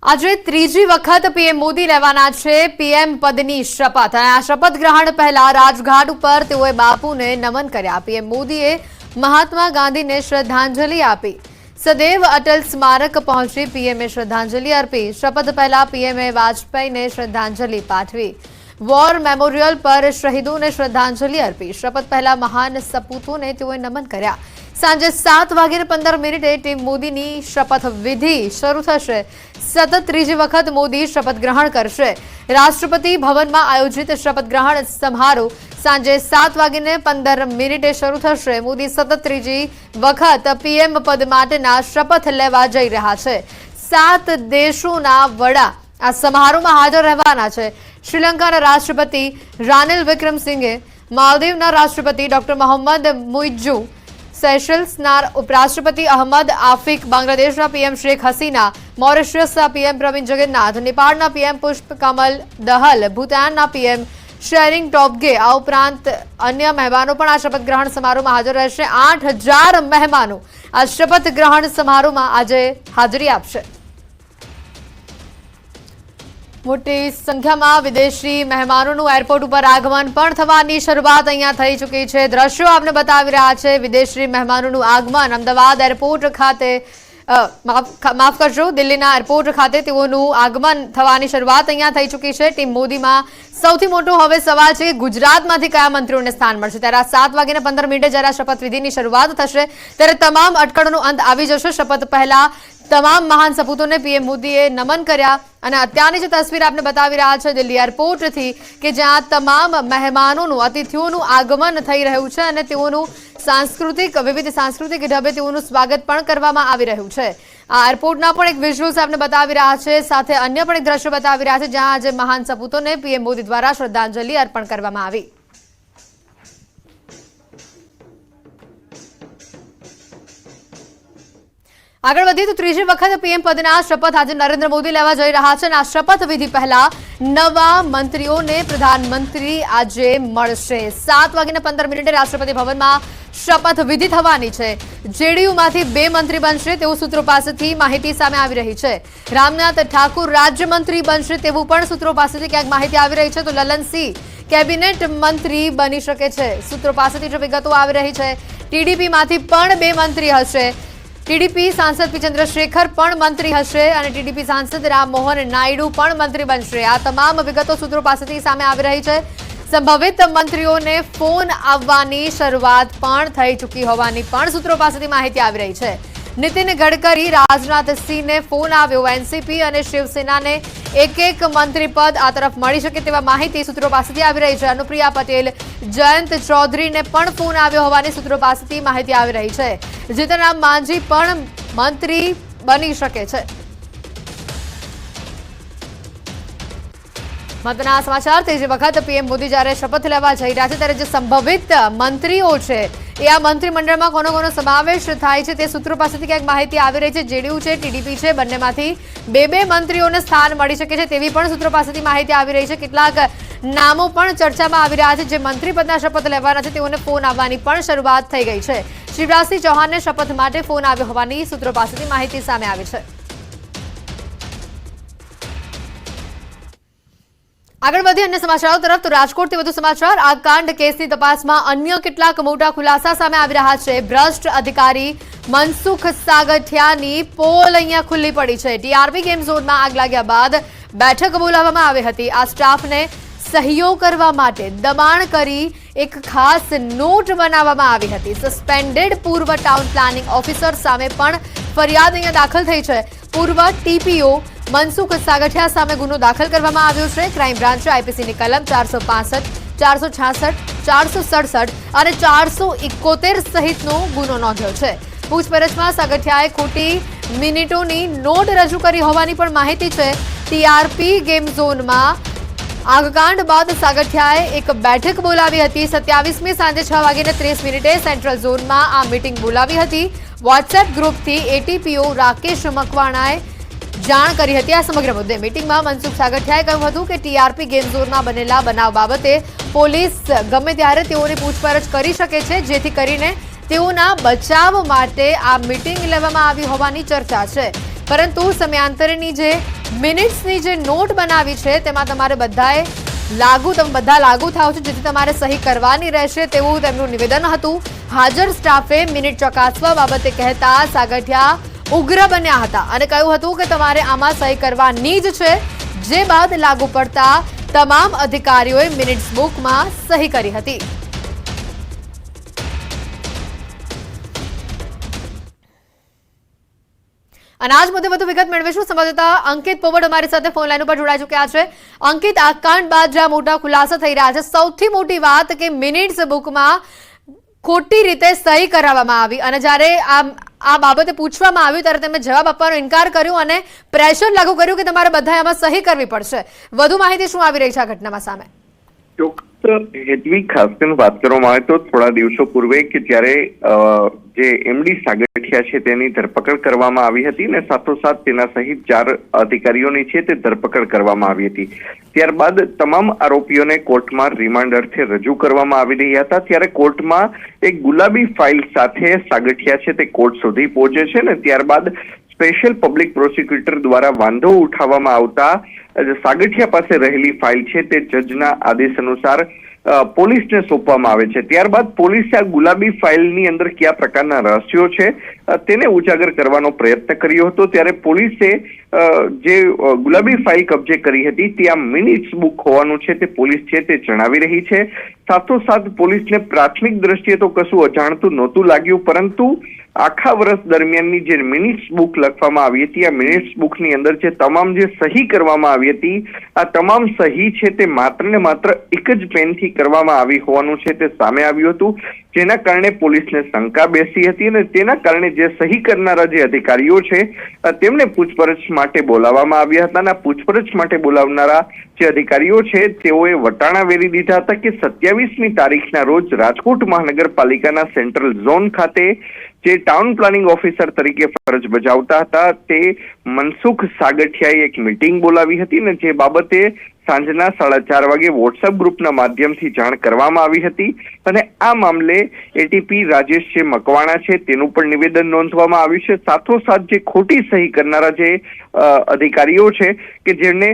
આજે ત્રીજી વખત પીએમ મોદી લેવાના છે પીએમ પદની શપથ અને આ શપથ ગ્રહણ પહેલા રાજઘાટ ઉપર તેઓએ બાપુને નમન કર્યા। પીએમ મોદીએ મહાત્મા ગાંધીને શ્રદ્ધાંજલિ આપી। સદૈવ અટલ સ્મારક પહોંચી પીએમએ શ્રદ્ધાંજલિ અર્પી। શપથ પહેલા પીએમએ વાજપેયીને શ્રદ્ધાંજલિ પાઠવી। વોર મેમોરિયલ પર શહીદોને શ્રદ્ધાંજલિ અર્પી। શપથ પહેલા મહાન સપૂતોને તેઓએ નમન કર્યા। સાંજે 7:15 ટીમ મોદીની શપથ વિધિ શરૂ થશે। સતત ત્રીજી વખત મોદી શપથ ગ્રહણ કરશે। રાષ્ટ્રપતિ ભવનમાં આયોજિત શપથ ગ્રહણ સમારોહ સાંજે 7:15 શરૂ થશે। મોદી સતત ત્રીજી વખત પીએમ પદ માટેના શપથ લેવા જઈ રહ્યા છે। 7 દેશોના વડા આ સમારોહમાં હાજર રહેવાના છે। શ્રીલંકાના રાષ્ટ્રપતિ રાનિલ વિક્રમસિંઘે, માલદીવના રાષ્ટ્રપતિ ડોક્ટર મોહમ્મદ મુઇઝ્ઝુ, સેશલ્સના ઉપરાષ્ટ્રપતિ અહમદ આફિક, બાંગ્લાદેશના પીએમ શેખ હસીના, મોરિશિયસના પીએમ પ્રવીણ જગન્નાથ, નેપાળના પીએમ પુષ્પ કમલ દહલ, ભૂતાનના પીએમ શેરિંગ ટોબ્ગે આ ઉપરાંત અન્ય મહેમાનો પણ આ શપથ ગ્રહણ સમારોહમાં હાજર રહેશે। 8000 મહેમાનો આ શપથ ગ્રહણ સમારોહમાં આજે હાજરી આપશે। મોટી સંખ્યામાં વિદેશી મહેમાનોનું એરપોર્ટ ઉપર આગમન પણ થવાની શરૂઆત અહીંયા થઈ ચૂકી છે। દ્રશ્યો આપને બતાવી રહ્યા છે। વિદેશી મહેમાનોનું આગમન અમદાવાદ એરપોર્ટ ખાતે માફ કરજો, દિલ્હીના એરપોર્ટ ખાતે તેઓનું આગમન થવાની શરૂઆત અહીંયા થઈ ચૂકી છે। ટીમ મોદીમાં સૌથી મોટો હવે સવાલ છે કે ગુજરાતમાંથી કયા મંત્રીઓને સ્થાન મળશે। ત્યારે 7:15 જ્યારે શપથવિધિની શરૂઆત થશે ત્યારે તમામ અટકળોનો અંત આવી જશે। શપથ પહેલા તમામ મહાન સપૂતોને પીએમ મોદીએ નમન કર્યા અને અત્યારની જે તસવીર આપને બતાવી રહ્યા છે દિલ્હી એરપોર્ટથી કે જ્યાં તમામ મહેમાનોનું, અતિથિઓનું આગમન થઈ રહ્યું છે અને તેઓનું વિવિધ સાંસ્કૃતિક ઢબે તેઓનું સ્વાગત પણ કરવામાં આવી રહ્યું છે। આ એરપોર્ટના પણ એક વિઝ્યુઅલ્સ આપને બતાવી રહ્યા છે, સાથે અન્ય પણ એક દ્રશ્ય બતાવી રહ્યા છે જ્યાં આજે મહાન સપૂતોને પીએમ મોદી દ્વારા શ્રદ્ધાંજલિ અર્પણ કરવામાં આવી। આગળ વધીએ તો ત્રીજી વખત પીએમ પદના શપથ આજે નરેન્દ્ર મોદી લેવા જઈ રહ્યા છે અને આ શપથ વિધિ પહેલા નવા મંત્રીઓને પ્રધાનમંત્રી આજે મળશે। 7:15 રાષ્ટ્રપતિ ભવનમાં શપથ વિધિ થવાની છે। જેડીયુમાંથી 2 મંત્રી બનશે તેવું સૂત્રો પાસેથી માહિતી સામે આવી રહી છે। રામનાથ ઠાકુર રાજ્યમંત્રી બનશે તેવું પણ સૂત્રો પાસેથી ક્યાંક માહિતી આવી રહી છે। તો લલનસિંહ કેબિનેટ મંત્રી બની શકે છે, સૂત્રો પાસેથી જે વિગતો આવી રહી છે। ટીડીપીમાંથી પણ 2 મંત્રી હશે। ટીડીપી સાંસદ પી ચંદ્રશેખર પણ મંત્રી હશે અને ટીડીપી સાંસદ રામમોહન નાયડુ પણ મંત્રી બનશે। આ તમામ વિગતો સૂત્રો પાસેથી સામે આવી રહી છે। સંભવિત મંત્રીઓને ફોન આવવાની શરૂઆત પણ થઈ ચૂકી હોવાની પણ સૂત્રો પાસેથી માહિતી આવી રહી છે। નીતિન ગડકરી, રાજનાથ સિંહને ફોન આવ્યો। એનસીપી અને શિવસેનાને એક મંત્રી પદ આ તરફ મળી શકે તેવા માહિતી સૂત્રો પાસેથી આવી રહી છે। અનુપ્રિયા પટેલ, જયંત ચૌધરીને પણ ફોન આવ્યો હોવાની સૂત્રો પાસેથી માહિતી આવી રહી છે। જીતનરામ માંઝી પણ મંત્રી બની શકે છે। મહત્વના સમાચાર, ત્રીજી વખત પીએમ મોદી જ્યારે શપથ લેવા જઈ રહ્યા છે ત્યારે જે સંભવિત મંત્રીઓ છે એ આ મંત્રીમંડળમાં કોનો સમાવેશ થાય છે તે સૂત્રો પાસેથી ક્યાંક માહિતી આવી રહી છે। જેડીયુ છે, ટીડીપી છે, બંનેમાંથી 2 મંત્રીઓને સ્થાન મળી શકે છે તેવી પણ સૂત્રો પાસેથી માહિતી આવી રહી છે। કેટલાક નામો પણ ચર્ચામાં આવી રહ્યા છે। જે મંત્રી પદના શપથ લેવાના છે તેઓને ફોન આવવાની પણ શરૂઆત થઈ ગઈ છે। શિવરાજસિંહ ચૌહાણને શપથ માટે ફોન આવ્યો હોવાની સૂત્રો પાસેથી માહિતી સામે આવી છે। આગળ વધી અન્ય સમાચારો તરફ તો રાજકોટથી વધુ સમાચાર। આ કાંડ કેસની તપાસમાં અન્ય કેટલાક મોટા ખુલાસા સામે આવી રહ્યા છે। ભ્રષ્ટ અધિકારી મનસુખ સાગઠિયાની પોલ અહીંયા ખુલ્લી પડી છે। ટીઆરપી ગેમ ઝોનમાં આગ લાગ્યા બાદ બેઠક બોલાવવામાં આવી હતી। આ સ્ટાફને સહયોગ કરવા માટે દબાણ કરી એક ખાસ નોટ બનાવવામાં આવી હતી। સસ્પેન્ડેડ પૂર્વ ટાઉન પ્લાનિંગ ઓફિસર સામે પણ ફરિયાદ અહીંયા દાખલ થઈ છે। પૂર્વ ટીપીઓ મનસુખ સાગઠિયા સામે ગુનો દાખલ કરવામાં આવ્યો છે। ક્રાઇમ બ્રાન્ચે આઈપીસીની કલમ 465, 466, 467 અને 471 સહિતનો ગુનો નોંધ્યો છે। પૂછપરછમાં સાગઠિયાએ ખોટી મિનિટોની નોટ રજૂ કરી હોવાની પણ માહિતી છે। ટીઆરપી ગેમ ઝોનમાં આગકાંડ બાદ સાગઠિયાએ એક બેઠક બોલાવી હતી। 27મી સાંજે 6:30 સેન્ટ્રલ ઝોનમાં આ મીટિંગ બોલાવી હતી। વોટ્સએપ ગ્રુપથી એટીપીઓ રાકેશ મકવાણાએ જાણ કરી હતી। આ સમગ્ર મુદ્દે મીટિંગમાં મનસુખ સાગઠિયાએ કહ્યું હતું કે ટીઆરપી ગેમ ઝોનમાં બનેલા બનાવ બાબતે પોલીસ ગમે ત્યારે તેઓની પૂછપરછ કરી શકે છે, જેથી કરીને તેઓના બચાવ માટે આ મીટિંગ લેવામાં આવી હોવાની ચર્ચા છે। પરંતુ સમયાંતરેની જે મિનિટ્સની જે નોટ બનાવી છે તેમાં તમારે બધાએ તમે બધા લાગુ થાવ છો, જેથી તમારે સહી કરવાની રહેશે તેવું તેમનું નિવેદન હતું. હાજર સ્ટાફે મિનિટ ચકાસવા બાબતે કહેતા સાગઠિયા ઉગ્ર બન્યા હતા અને કહ્યું હતું કે તમારે આમાં સહી કરવાની જ છે. જે બાદ લાગુ પડતા તમામ અધિકારીઓએ મિનિટ્સ બુકમાં સહી કરી હતી. અને આજ મુદ્દે વધુ વિગત મેળવીશું. સંવાદદાતા અંકિત પોવડ અમારી સાથે ફોન લાઈન ઉપર જોડાઈ ચૂક્યા છે. અંકિત, આ કાંડ બાદ જ્યાં મોટા ખુલાસા થઈ રહ્યા છે, સૌથી મોટી વાત કે મિનિટ્સ બુકમાં ખોટી રીતે સહી કરાવવામાં આવી અને જ્યારે આ બાબતે પૂછવામાં આવ્યું ત્યારે તેમણે જવાબ આપવાનો ઇનકાર કર્યો અને પ્રેશર લાગુ કર્યું કે તમારે બધા આમાં સહી કરવી પડશે. વધુ માહિતી શું આવી રહી છે આ ઘટનામાં સામે? હેતવી, ખાસ કરીને વાત કરવામાં આવે તો થોડા દિવસો પૂર્વે કે જ્યારે જે એમડી સાગઠિયા છે તેની ધરપકડ કરવામાં આવી હતી ને સાથોસાથ તેના સહિત 4 અધિકારીઓની છે તે ધરપકડ કરવામાં આવી હતી. ત્યારબાદ તમામ આરોપીઓને કોર્ટમાં રિમાન્ડ અર્થે રજૂ કરવામાં આવી રહ્યા હતા. ત્યારે કોર્ટમાં એક ગુલાબી ફાઇલ સાથે સાગઠિયા છે તે કોર્ટ સુધી પહોંચે છે ને ત્યારબાદ સ્પેશિયલ પબ્લિક પ્રોસિક્યુટર દ્વારા વાંધો ઉઠાવવામાં આવતા સાગઠિયા પાસે રહેલી ફાઇલ છે તે જજના આદેશ અનુસાર પોલીસને સોંપવામાં આવે છે. ત્યારબાદ પોલીસે આ ગુલાબી ફાઇલની અંદર કયા પ્રકારના રહસ્યો છે તેને ઉજાગર કરવાનો પ્રયત્ન કર્યો હતો. ત્યારે પોલીસે જે ગુલાબી ફાઇલ કબજે કરી હતી ત્યાં મિનિટ્સ બુક હોવાનું છે તે પોલીસ છે તે જણાવી રહી છે. સાથોસાથ પોલીસને પ્રાથમિક દ્રષ્ટિએ તો કશું અજાણતું નહોતું લાગ્યું, પરંતુ આખા વર્ષ દરમિયાનની જે મિનિટ્સ બુક લખવામાં આવી હતી આ મિનિટ્સ બુકની અંદર જે તમામ જે સહી કરવામાં આવી હતી આ તમામ સહી છે તે માત્ર ને માત્ર એક જ પેનથી કરવામાં આવી હોવાનું છે તે સામે આવ્યું હતું, જેના કારણે પોલીસને શંકા બેસી હતી અને તેના કારણે જે સહી કરનારા જે અધિકારીઓ છે તેમને પૂછપરછ માટે બોલાવવામાં આવ્યા હતા અને પૂછપરછ માટે બોલાવનારા જે અધિકારીઓ છે તેઓએ વટાણા વેરી દીધા હતા કે 27મી તારીખના રોજ રાજકોટ મહાનગરપાલિકાના સેન્ટ્રલ ઝોન ખાતે જે ટાઉન પ્લાનિંગ ઓફિસર તરીકે ફરજ બજાવતા હતા તે મનસુખ સાગઠિયાએ એક મીટિંગ બોલાવી હતી ને જે બાબતે સાંજના 4:30 વાગે વોટ્સએપ ગ્રુપના માધ્યમથી જાણ કરવામાં આવી હતી અને આ મામલે એટીપી રાજેશ જે મકવાણા છે તેનું પણ નિવેદન નોંધવામાં આવ્યું છે. સાથોસાથ જે ખોટી સહી કરનારા જે અધિકારીઓ છે કે જેમને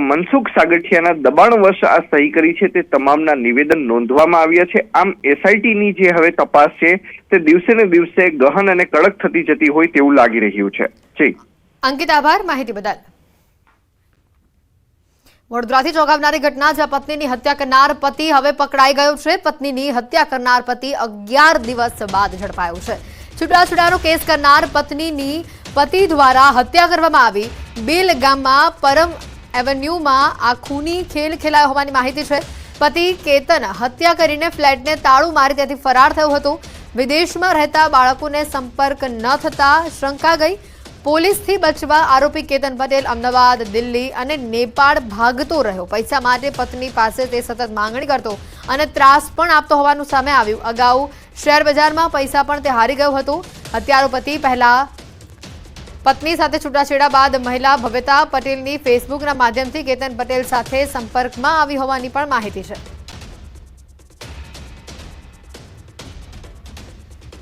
મનસુખ સાગઠિયાના દબાણવશ આ સહી કરી છે તે તમામના નિવેદન નોંધવામાં આવ્યા છે. આમ એસઆઈટીની જે હવે તપાસ છે તે દિવસે ને દિવસે ગહન અને કડક થતી જતી હોય તેવું લાગી રહ્યું છે. જી અંકિત, આભાર માહિતી બદલ. વડોદરાથી ચોંકાવનારી ઘટના, જ્યાં પત્નીની હત્યા કરનાર પતિ હવે પકડાઈ ગયો છે. પત્નીની હત્યા કરનાર પતિ 11 દિવસ બાદ ઝડપાયો છે. છૂટાછેડાનો કેસ કરનાર પત્નીની પતિ દ્વારા હત્યા કરવામાં આવી. બેલ ગામમાં પરમ એવન્યુમાં આ ખૂની ખેલ ખેલાયો હોવાની માહિતી છે. પતિ કેતન હત્યા કરીને ફ્લેટને તાળું મારી ત્યાંથી ફરાર થયો હતો. વિદેશમાં રહેતા બાળકોને સંપર્ક ન થતા શંકા ગઈ. પોલીસથી બચવા આરોપી કેતન પટેલ અમદાવાદ, દિલ્હી અને નેપાળ ભાગતો રહ્યો. પૈસા માટે પત્ની પાસે તે સતત માંગણી કરતો અને ત્રાસ પણ આપતો હોવાનું સામે આવ્યું. અગાઉ શેર બજારમાં પૈસા પણ તે હારી ગયો હતો. હત્યારો પતિ પહેલા પત્ની સાથે છૂટાછેડા બાદ મહિલા ભવ્યતા પટેલની ફેસબુકના માધ્યમથી કેતન પટેલ સાથે સંપર્કમાં આવી હોવાની પણ માહિતી છે.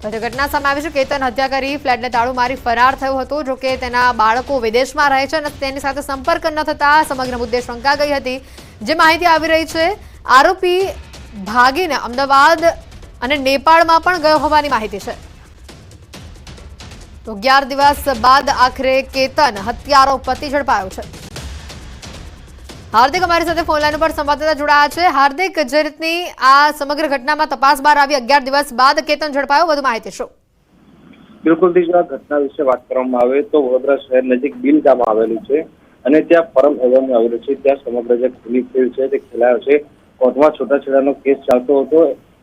ઘટના સામે આવી છે. કેતન હત્યા કરી ફ્લેટને તાળું મારી ફરાર થયો હતો. જોકે તેના બાળકો વિદેશમાં રહે છે અને તેની સાથે સંપર્ક ન થતા સમગ્ર મુદ્દે શંકા ગઈ હતી. જે માહિતી આવી રહી છે, આરોપી ભાગીને અમદાવાદ અને નેપાળમાં પણ ગયો હોવાની માહિતી છે. તો 11 દિવસ બાદ આખરે કેતન હત્યારો પતિ ઝડપાયો છે. હાર્દિક અમારી સાથે ફોન લાઈન પર સંવાદદાતા જોડાયા છે. હાર્દિક, જે રીતની આ સમગ્ર ઘટનામાં તપાસ બહાર આવી, 11 દિવસ બાદ કેતન ઝડપાયો, વધુ માહિતી શું? બિલકુલ દીકરા, ઘટના વિશે વાત કરવામાં આવે તો વડોદરા શહેર નજીક બીલ ગામ આવેલું છે અને ત્યાં પરમ એવન્યુ આવેલું છે. ત્યાં સમગ્ર જે ખૂની ખેલ છે તે ખેલાયો છે. કોર્ટમાં છૂટાછેડાનો કેસ ચાલતો હતો.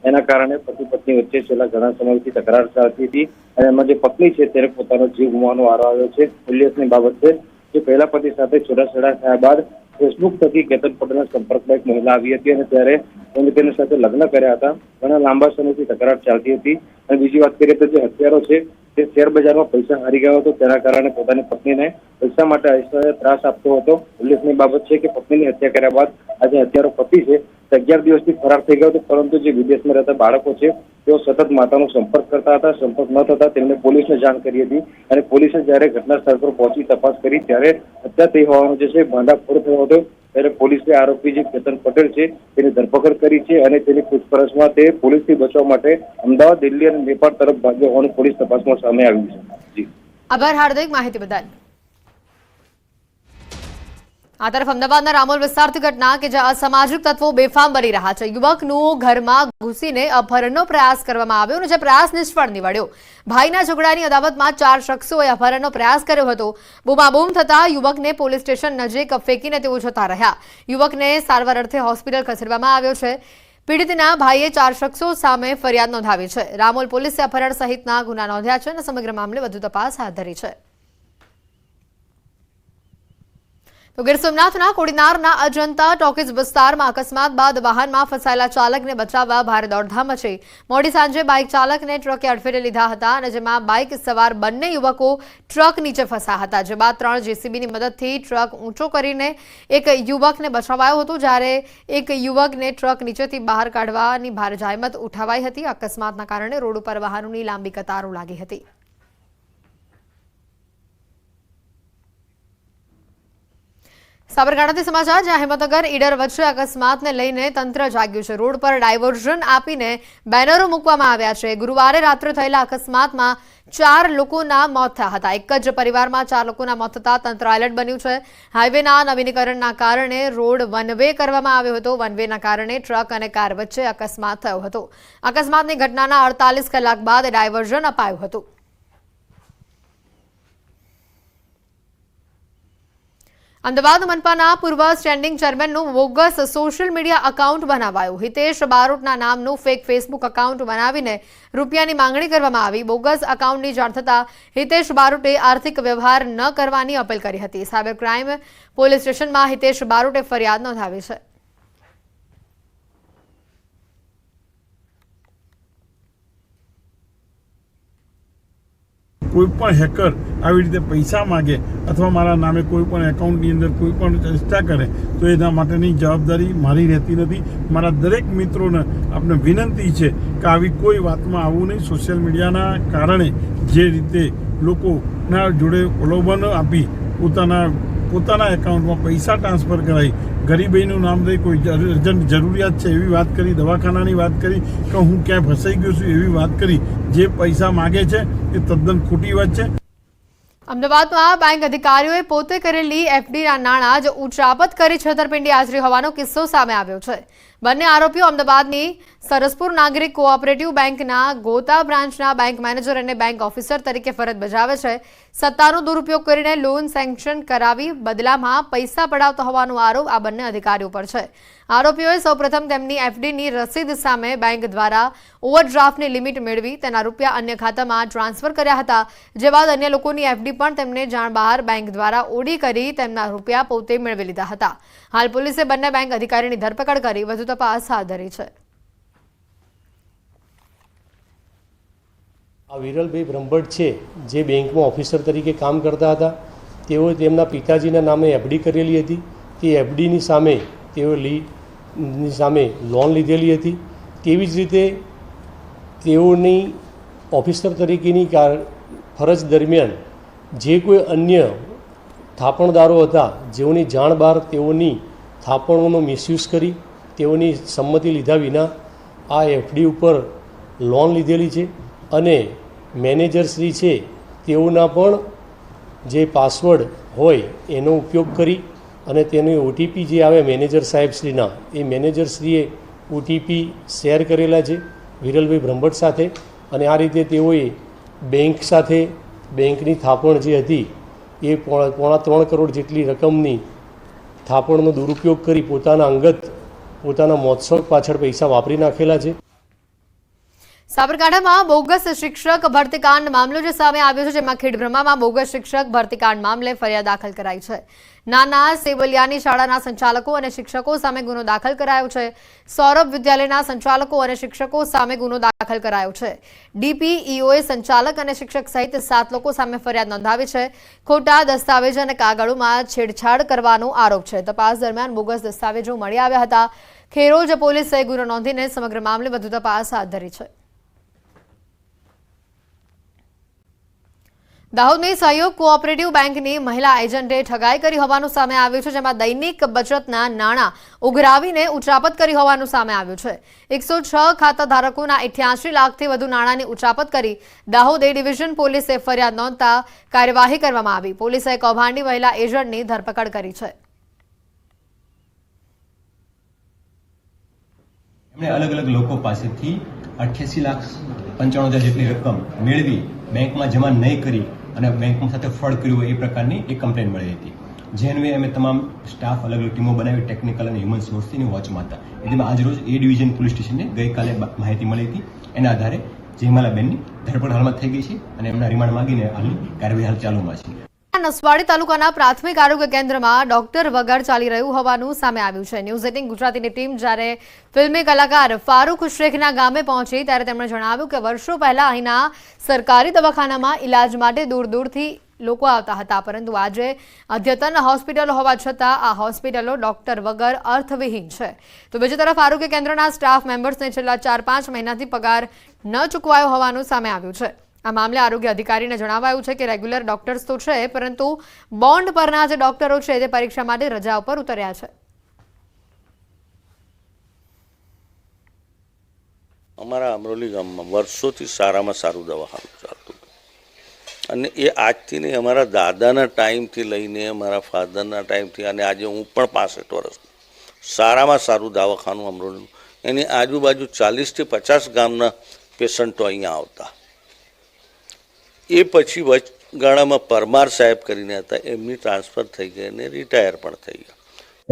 એના કારણે પતિ પત્ની વચ્ચે છેલ્લા ઘણા સમયથી તકરાર ચાલતી હતી અને એમાં જે પત્ની છે તેને પોતાનો જીવ ગુમાવવાનો વારો આવ્યો છે. ઉલ્લેખની બાબત છે કે પહેલા પતિ સાથે છૂટાછેડા થયા બાદ ફેસબુક થકી કેતન પટેલના સંપર્કમાં એક મહિલા આવી હતી અને ત્યારે તેમણે તેની સાથે લગ્ન કર્યા હતા. ઘણા લાંબા સમયથી તકરાર ચાલતી હતી. અને બીજી વાત કરીએ તો જે હત્યારો છે તે શેર બજારમાં પૈસા હારી ગયો હતો, તેના કારણે પોતાની પત્નીને પૈસા માટે આઈશ્વર્ય ત્રાસ આપતો હતો. ઉલ્લેખનીય બાબત છે કે પત્નીની હત્યા કર્યા બાદ આજે હત્યારો પતિ છે 11 દિવસથી ફરાર થઈ ગયો હતો, પરંતુ જે વિદેશમાં રહેતા બાળકો છે તેઓ સતત માતાનો સંપર્ક કરતા હતા. સંપર્ક ન થતા તેમણે પોલીસને જાણ કરી હતી અને પોલીસે જ્યારે ઘટના સ્થળ પર પહોંચી તપાસ કરી ત્યારે હત્યા થઈ હોવાનો જે છે ભાંડાફોડ થયો હતો. ત્યારે પોલીસે આરોપી જે કેતન પટેલ છે તેની ધરપકડ કરી છે અને તેની પૂછપરછમાં તે પોલીસથી બચવા માટે અમદાવાદ, દિલ્હી અને નેપાળ તરફ ભાગ્યો હોવાનું પોલીસ તપાસમાં સામે આવ્યું છે. જી આભાર હાર્દિક, માહિતી બદલ. આ તરફ અમદાવાદના રામોલ વિસ્તારથી ઘટના કે જ્યાં અસામાજિક તત્વો બેફામ બની રહ્યા છે. યુવકનું ઘરમાં ઘૂસીને અપહરણનો પ્રયાસ કરવામાં આવ્યો અને જે પ્રયાસ નિષ્ફળ નીવડ્યો. ભાઈના ઝઘડાની અદાવતમાં 4 શખ્સોએ અપહરણનો પ્રયાસ કર્યો હતો. બૂમાબૂમ થતા યુવકને પોલીસ સ્ટેશન નજીક ફેંકીને તેઓ જતા રહ્યા. યુવકને સારવાર અર્થે હોસ્પિટલ ખસેડવામાં આવ્યો છે. પીડિતના ભાઈએ 4 શખ્સો સામે ફરિયાદ નોંધાવી છે. રામોલ પોલીસે અપહરણ સહિતના ગુના નોંધ્યા છે અને સમગ્ર મામલે વધુ તપાસ હાથ ધરી છે. તો ગીર સોમનાથના કોડીનારના અજંતા ટોકીઝ વિસ્તારમાં અકસ્માત બાદ વાહનમાં ફસાયેલા ચાલકને બચાવવા ભારે દોડધામ મચી. મોડી સાંજે બાઇક ચાલકને ટ્રકે અડફેટે લીધા હતા અને જેમાં બાઇક સવાર બંને યુવકો ટ્રક નીચે ફસાયા હતા. જે બાદ 3 જેસીબીની મદદથી ટ્રક ઊંચો કરીને એક યુવકને બચાવાયો હતો, જ્યારે એક યુવકને ટ્રક નીચેથી બહાર કાઢવાની ભારે જહેમત ઉઠાવાઈ હતી. અકસ્માતના કારણે રોડ ઉપર વાહનોની લાંબી કતારો લાગી હતી. સાબરકાંઠાથી સમાચાર, જ્યાં હિંમતનગર ઈડર વચ્ચે અકસ્માતને લઈને તંત્ર જાગ્યું છે. રોડ પર ડાયવર્ઝન આપીને બેનરો મૂકવામાં આવ્યા છે. ગુરુવારે રાત્રે થયેલા અકસ્માતમાં 4 લોકોના મોત થયા હતા. એક જ પરિવારમાં 4 લોકોના મોત થતા તંત્ર એલર્ટ બન્યું છે. હાઈવેના નવીનીકરણના કારણે રોડ વન વે કરવામાં આવ્યો હતો. વન વેના કારણે ટ્રક અને કાર વચ્ચે અકસ્માત થયો હતો. અકસ્માતની ઘટનાના 48 કલાક બાદ ડાયવર્ઝન અપાયું હતું. અમદાવાદ મનપાના પૂર્વ સ્ટેન્ડિંગ ચેરમેનનું બોગસ સોશિયલ મીડિયા એકાઉન્ટ બનાવાયું. હિતેશ બારોટના નામનું ફેક ફેસબુક એકાઉન્ટ બનાવીને રૂપિયાની માંગણી કરવામાં આવી. બોગસ એકાઉન્ટની જાણ થતાં હિતેશ બારોટે આર્થિક વ્યવહાર ન કરવાની અપીલ કરી હતી. સાયબર ક્રાઇમ પોલીસ સ્ટેશનમાં હિતેશ બારોટે ફરિયાદ નોંધાવી છે. કોઈ પણ હેકર આવી રીતે પૈસા માગે અથવા મારા નામે કોઈ પણ એકાઉન્ટની અંદર કોઈ પણ ચેષ્ટા કરે તો એના માટેની જવાબદારી મારી રહેતી નથી. મારા દરેક મિત્રોને આપણે વિનંતી છે કે આવી કોઈ વાતમાં આવવું નહીં. સોશિયલ મીડિયાના કારણે જે રીતે લોકોના જોડે પ્રલોભન આપી પોતાના એકાઉન્ટમાં પૈસા ટ્રાન્સફર કરાવી, ગરીબીનું નામ દઈ કોઈ અર્જન્ટ જરૂરિયાત છે એવી વાત કરી, દવાખાનાની વાત કરી કે હું ક્યાંય ફસાઈ ગયો છું એવી વાત કરી જે પૈસા માગે છે એ તદ્દન ખોટી વાત છે. અમદાવાદમાં બેંક અધિકારીઓએ પોતે કરેલી એફડીના નાણાં જ ઉચાપત કરી છેતરપિંડી આચરી હોવાનો કિસ્સો સામે આવ્યો છે. બંને આરોપીઓ અમદાવાદની સરસપુર નાગરિક કોઓપરેટિવ બેંકના ગોતા બ્રાન્ચના બેંક મેનેજર અને બેંક ઓફિસર તરીકે ફરજ બજાવે છે. સત્તાનો દુરુપયોગ કરીને લોન સેન્કશન કરાવી બદલામાં પૈસા પડાવતા હોવાનો આરોપ આ બંને અધિકારીઓ પર છે. આરોપીઓએ સૌપ્રથમ તેમની એફડીની રસીદ સામે બેંક દ્વારા ઓવરડ્રાફ્ટની લિમિટ મેળવી તેના રૂપિયા અન્ય ખાતામાં ટ્રાન્સફર કર્યા હતા. જે બાદ અન્ય લોકોની એફડી પણ તેમને જાણ બહાર બેંક દ્વારા ઓડી કરી તેમના રૂપિયા પોતે મેળવી લીધા હતા. હાલ પોલીસે બંને બેંક અધિકારીની ધરપકડ કરી વધુ તપાસ હાથ ધરી છે. આ વિરલભાઈ બ્રહ્મભટ્ટ છે જે બેંકમાં ઓફિસર તરીકે કામ કરતા હતા. તેઓએ તેમના પિતાજીના નામે એફડી કરેલી હતી. તે એફડીની સામે તેઓની સામે લોન લીધેલી હતી. તેવી જ રીતે તેઓની ઓફિસર તરીકેની ફરજ દરમિયાન જે કોઈ અન્ય થાપણદારો હતા જેઓની જાણ બહાર તેઓની થાપણોનો મિસયુઝ કરી તેઓની સંમતિ લીધા વિના આ એફડી ઉપર લોન લીધેલી છે. અને મેનેજરશ્રી છે તેઓના પણ જે પાસવર્ડ હોય એનો ઉપયોગ કરી અને તેની ઓટીપી જે આવે મેનેજર સાહેબશ્રીના એ મેનેજરશ્રીએ ઓટીપી શેર કરેલા છે વિરલભાઈ બ્રહ્મભટ્ટ સાથે. અને આ રીતે તેઓએ બેંક સાથે બેંકની થાપણ જે હતી એ પોણા 3 કરોડ જેટલી રકમની થાપણનો દુરુપયોગ કરી પોતાના મોજશોખ પાછળ પૈસા વાપરી નાખેલા છે. સાબરકાંઠામાં બોગસ શિક્ષક ભરતીકાંડ મામલો જે સામે આવ્યો છે, જેમાં ખેડબ્રહ્મામાં બોગસ શિક્ષક ભરતીકાંડ મામલે ફરિયાદ દાખલ કરાઈ છે. નાના સેવલિયાની શાળાના સંચાલકો અને શિક્ષકો સામે ગુનો દાખલ કરાયો છે. સૌરભ વિદ્યાલયના સંચાલકો અને શિક્ષકો સામે ગુનો દાખલ કરાયો છે. ડીપીઈઓએ સંચાલક અને શિક્ષક સહિત 7 લોકો સામે ફરિયાદ નોંધાવી છે. ખોટા દસ્તાવેજ અને કાગળોમાં છેડછાડ કરવાનો આરોપ છે. તપાસ દરમિયાન બોગસ દસ્તાવેજો મળી આવ્યા હતા. ખેરોજ પોલીસે ગુનો નોંધીને સમગ્ર મામલે વધુ તપાસ હાથ ધરી છે. દાહોદની સહયોગ કોઓપરેટિવ બેંકની મહિલા એજન્ટે ઠગાઈ કરી હોવાનું સામે આવ્યું છે, જેમાં દૈનિક બચતના નાણાં ઉઘરાવીને ઉચાપત કરી હોવાનું સામે આવ્યું છે. 106 ખાતા ધારકોના 88 લાખથી વધુ નાણાંની ઉચાપત કરી દાહોદ એ ડિવિઝન પોલીસે ફરિયાદ નોંધતા કાર્યવાહી કરવામાં આવી. પોલીસે કૌભાંડી મહિલા એજન્ટની ધરપકડ કરી છે. એમણે અલગ અલગ લોકો પાસેથી 88,95,000 જેટલી રકમ મેળવી બેંકમાં જમા નહીં કરી અને બેંકમાં સાથે ફ્રોડ કર્યું એ પ્રકારની એક કમ્પ્લેન મળી હતી. જે અન્વયે અમે તમામ સ્ટાફ અલગ અલગ ટીમો બનાવી ટેકનિકલ અને હ્યુમન સોર્સની વોચમાં હતા. એમાં આજરોજ એ ડિવિઝન પોલીસ સ્ટેશનને ગઈકાલે માહિતી મળી હતી. એના આધારે જયમાલાબેનની ધરપકડ હાલમાં થઈ ગઈ છે અને એમના રિમાન્ડ માંગીને હાલની કાર્યવાહી હાલ ચાલુમાં છે. નસવાડી તાલુકાના પ્રાથમિક આરોગ્ય કેન્દ્રમાં ડોક્ટર વગર ચાલી રહ્યું હોવાનું સામે આવ્યું છે. ન્યૂઝ 18 ગુજરાતીની ટીમ જ્યારે ફિલ્મી કલાકાર ફારૂક શેખના ગામે પહોંચી ત્યારે તેમણે જણાવ્યું કે વર્ષો પહેલા અહીંના સરકારી દવાખાનામાં ઇલાજ માટે દૂર દૂરથી લોકો આવતા હતા, પરંતુ આજે અદ્યતન હોસ્પિટલો હોવા છતાં આ હોસ્પિટલો ડોક્ટર વગર અર્થવિહીન છે. તો બીજી તરફ આરોગ્ય કેન્દ્રના સ્ટાફ મેમ્બર્સને છેલ્લા 4-5 મહિનાથી પગાર ન ચૂકવાયો હોવાનું સામે આવ્યું છે. આ મામલે આરોગ્ય અધિકારીને જણાવાયું છે કે રેગ્યુલર ડોક્ટર્સ તો છે, પરંતુ બોન્ડ પરના જે ડોક્ટરો છે તે પરીક્ષા માટે રજા ઉપર ઉતર્યા છે. અમારા અમરોલી ગામમાં વર્ષોથી સારામાં સારું દવાખાનું ચાલતું હતું અને એ આજથી નહીં, અમારા દાદાના ટાઈમથી લઈને અમારા ફાધરના ટાઈમથી અને આજે હું પણ 65 વર્ષ સારામાં સારું દવાખાનું અમરોલીનું. એની આજુબાજુ 40 થી 50 ગામના પેશન્ટો અહીંયા આવતા. એ પછી વચગાળામાં પરમાર સાહેબ કરીને હતા, એમની ટ્રાન્સફર થઈ ગઈ અને રિટાયર પણ થઈ ગયા.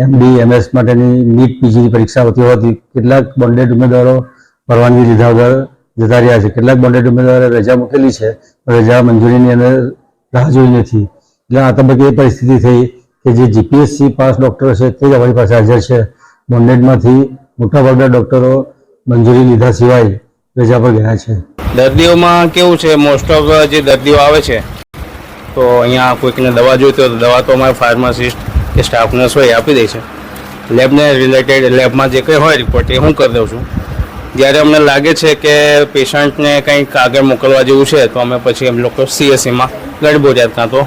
MD MS માટેની નીટ પીજીની પરીક્ષા હોતી હોવાથી કેટલાક બોન્ડેડ ઉમેદવારો પરવાનગી લીધા વગર જતા રહ્યા છે. કેટલાક બોન્ડેડ ઉમેદવારે રજા મૂકેલી છે, રજા મંજૂરીની અંદર રાહ જોઈ નથી. એટલે આ તબક્કે એ પરિસ્થિતિ થઈ કે જે GPSC પાસ ડોક્ટરો છે તે જ અમારી પાસે હાજર છે. બોન્ડેડમાંથી મોટાભાગના ડોક્ટરો મંજૂરી લીધા સિવાય રજા પર ગયા છે. દર્દીઓમાં કેવું છે, મોસ્ટ ઓફ જે દર્દીઓ આવે છે તો અહીંયા કોઈકને દવા જોઈતી હોય તો દવા તો અમારા ફાર્માસિસ્ટ કે સ્ટાફ નર્સ હોય એ આપી દે છે. લેબને રિલેટેડ લેબમાં જે કંઈ હોય રિપોર્ટ એ હું કરી દઉં છું. જ્યારે અમને લાગે છે કે પેશન્ટને કંઈક આગળ મોકલવા જેવું છે તો અમે પછી એમ લોકો CSCમાં ગઢબોરિયાદ તો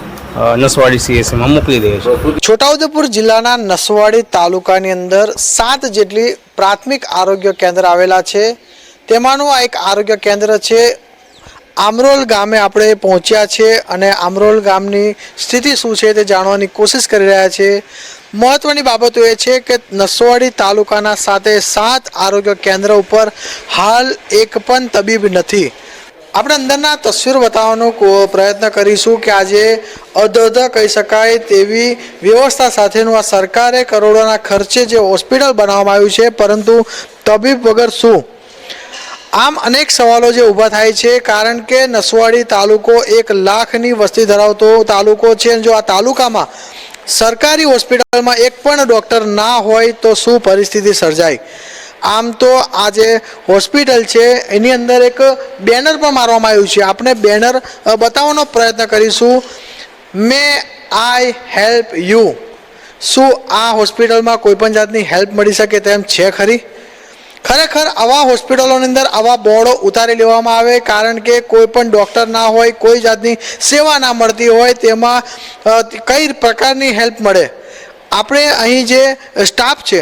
નસવાડી CSCમાં મોકલી દઈએ છીએ. છોટાઉદેપુર જિલ્લાના નસવાડી તાલુકાની અંદર 7 જેટલી પ્રાથમિક આરોગ્ય કેન્દ્ર આવેલા છે. તેમાંનું આ એક આરોગ્ય કેન્દ્ર છે. આમરોલ ગામે આપણે પહોંચ્યા છે અને આમરોલ ગામની સ્થિતિ શું છે તે જાણવાની કોશિશ કરી રહ્યા છે. મહત્વની બાબતો એ છે કે નસવાડી તાલુકાના 7 આરોગ્ય કેન્દ્ર ઉપર હાલ એક પણ તબીબ નથી. આપણે અંદરના તસવીર બતાવવાનો પ્રયત્ન કરીશું કે આજે અધધ કહી શકાય તેવી વ્યવસ્થા સાથેનું આ સરકારે કરોડોના ખર્ચે જે હોસ્પિટલ બનાવવામાં આવ્યું છે, પરંતુ તબીબ વગર શું? આમ અનેક સવાલો જે ઊભા થાય છે, કારણ કે નસવાડી તાલુકો 1 લાખની વસ્તી ધરાવતો તાલુકો છે. જો આ તાલુકામાં સરકારી હોસ્પિટલમાં એક પણ ડૉક્ટર ના હોય તો શું પરિસ્થિતિ સર્જાય? આમ તો આ જે હોસ્પિટલ છે એની અંદર એક બેનર પણ મારવામાં આવ્યું છે. આપણે બેનર બતાવવાનો પ્રયત્ન કરીશું. મે આઈ હેલ્પ યુ. શું આ હોસ્પિટલમાં કોઈ પણ જાતની હેલ્પ મળી શકે તેમ છે ખરી? ખરેખર આવા હોસ્પિટલોની અંદર આવા બોર્ડો ઉતારી લેવામાં આવે, કારણ કે કોઈ પણ ડૉક્ટર ના હોય, કોઈ જાતની સેવા ના મળતી હોય, તેમાં કઈ પ્રકારની હેલ્પ મળે? આપણે અહીં જે સ્ટાફ છે,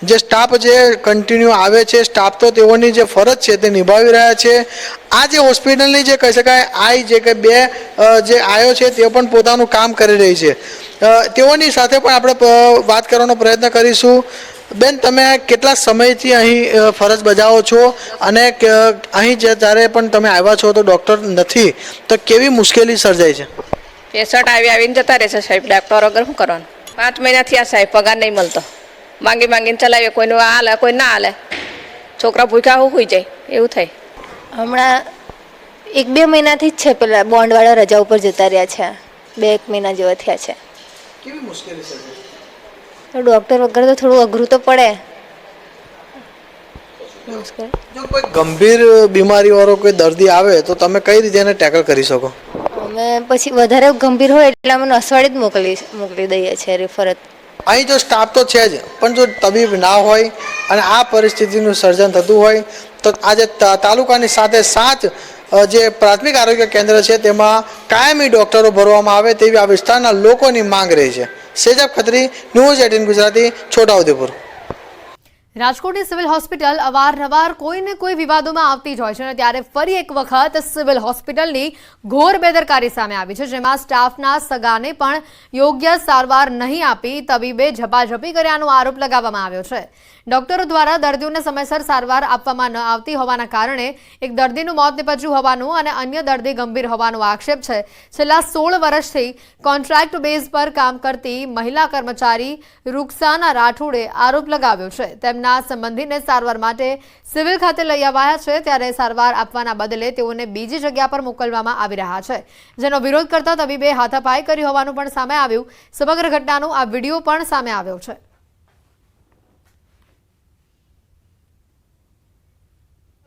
જે સ્ટાફ જે કન્ટિન્યુ આવે છે, સ્ટાફ તો તેઓની જે ફરજ છે તે નિભાવી રહ્યા છે. આ જે હોસ્પિટલની જે કહી શકાય આઈ જે કે 2 જે આયો છે તે પણ પોતાનું કામ કરી રહી છે. તેઓની સાથે પણ આપણે વાત કરવાનો પ્રયત્ન કરીશું. બેન, તમે કેટલા સમયથી અહીં ફરજ બજાવો છો અને અહીં જ્યારે પણ તમે આવ્યા છો તો ડૉક્ટર નથી, તો કેવી મુશ્કેલી સર્જાય છે? પેશન્ટ આવીને જતા રહે છે સાહેબ. ડૉક્ટર વગર શું કરવાનું? 5 મહિનાથી આ સાહેબ પગાર નહીં મળતો. માંગીને ચલાવીએ, કોઈનું હાલે કોઈ ના હાલે. છોકરા ભૂખ્યા હોઈ જાય એવું થાય. હમણાં 1-2 મહિનાથી જ છે, પેલા બોન્ડવાળા રજા ઉપર જતા રહ્યા છે, 2-1 મહિના જેવા થયા છે. કેવી મુશ્કેલી છે? તો ડૉક્ટર વગર તો થોડું અઘરું તો પડે. જો કોઈ ગંભીર બીમારીવાળો કોઈ દર્દી આવે તો તમે કઈ રીતે એને ટેકલ કરી શકો? અમે પછી વધારે ગંભીર હોય એટલે અમે નસવાડી જ મોકલી દઈએ છીએ રેફર. અહીં જો સ્ટાફ તો છે જ, પણ જો તબીબ ના હોય અને આ પરિસ્થિતિનું સર્જન થતું હોય તો આજે તાલુકાની સાથે 7 જે પ્રાથમિક આરોગ્ય કેન્દ્ર છે તેમાં કાયમી ડોક્ટરો ભરવામાં આવે તેવી આ વિસ્તારના લોકોની માંગ રહી છે. સેજબ ખત્રી, ન્યૂઝ 18 ગુજરાતી, છોટાઉદેપુર. રાજકોટની સિવિલ હોસ્પિટલ અવારનવાર કોઈને કોઈ વિવાદોમાં આવતી જ હોય છે અને ત્યારે ફરી એક વખત સિવિલ હોસ્પિટલની ઘોર બેદરકારી સામે આવી છે, જેમાં સ્ટાફના સગાને પણ યોગ્ય સારવાર નહીં આપી તબીબે ઝપાઝપી કર્યાનો આરોપ લગાવવામાં આવ્યો છે. ડોક્ટરો દ્વારા દર્દીઓને સમયસર સારવાર આપવામાં ન આવતી હોવાના કારણે એક દર્દીનું મોત નીપજ્યું હોવાનું અને અન્ય દર્દી ગંભીર હોવાનો આક્ષેપ છે. છેલ્લા 16 વર્ષથી કોન્ટ્રાક્ટ બેઝ પર કામ કરતી મહિલા કર્મચારી રૂકસાના રાઠોડે આરોપ લગાવ્યો છે. તેમના સંબંધીને સારવાર માટે સિવિલ ખાતે લઈ આવ્યા છે, ત્યારે સારવાર આપવાના બદલે તેઓને બીજી જગ્યા પર મોકલવામાં આવી રહ્યા છે, જેનો વિરોધ કરતા તબીબે હાથાપાઈ કરી હોવાનું પણ સામે આવ્યું. સમગ્ર ઘટનાનો આ વિડીયો પણ સામે આવ્યો છે.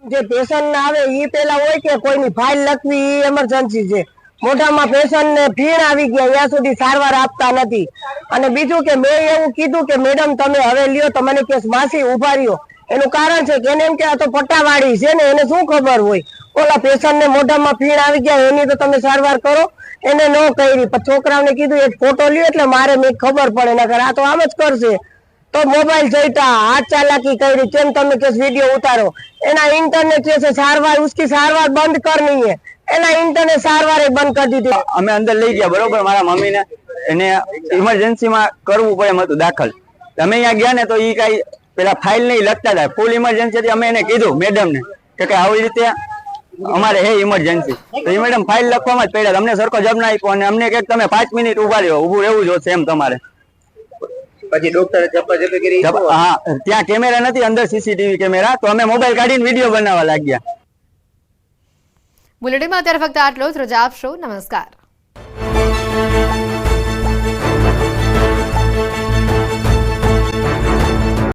જે પેશન્ટ આવે એ પેલા હોય કે કોઈની ફાઇલ લખવી એ એમરજન્સી છે. મોઢામાં પેશન્ટને ફીણ આવી ગયા ત્યાં સુધી સારવાર આપતા નથી. અને બીજું કે મેં એવું કીધું કે મેડમ તમે હવે લ્યો તો મને કે માસી ઉભા રહ્યો. એનું કારણ છે કે એને એમ કે આ તો પટ્ટાવાળી છે ને, એને શું ખબર હોય. ઓલા પેશન્ટને મોઢામાં ફીણ આવી ગયા એની તો તમે સારવાર કરો, એને ન કરી. પણ છોકરાઓને કીધું એક ફોટો લ્યો એટલે મારે મેં ખબર પડે, નકર આ તો આમ જ કરશે. તો મોબાઈલ જોઈતા હાથ ચાલાકી કરી, કેમ તમે કે વિડીયો ઉતારો. એના ઇન્ટરનેટ છે સારવાર उसकी સારવાર બંધ કરनी है, એના ઇન્ટરનેટ સારવાર બંધ કરી દીધી. અમે અંદર લઈ ગયા, બરોબર, મારા મમ્મીને એને ઇમરજન્સીમાં કરવું પડે એમ હતું દાખલ. અમે અહીંયા ગયા ને તો એ કઈ પેલા ફાઇલ નહીં લખતા હતા, ફૂલ ઇમરજન્સી હતી. અમે એને કીધું મેડમને કે આવી રીતે અમારે હે ઇમરજન્સી, તો એ મેડમ ફાઇલ લખવામાં જ પડ્યા. અમને સરખો જવાબ ના આપ્યો અને અમને કંઈક તમે 5 મિનિટ ઉભા રહ્યો, ઊભું રહેવું જોશે એમ તમારે. પછી ડોક્ટરે ઝપાઝપી કરી. હા, ત્યાં કેમેરા નથી, અંદર સીસીટીવી કેમેરા, તો અમે મોબાઈલ કાઢીને વિડીયો બનાવવા લાગ્યા. બુલેટિનમાં અત્યારે ફક્ત આટલો જ. રજા આપશો. નમસ્કાર.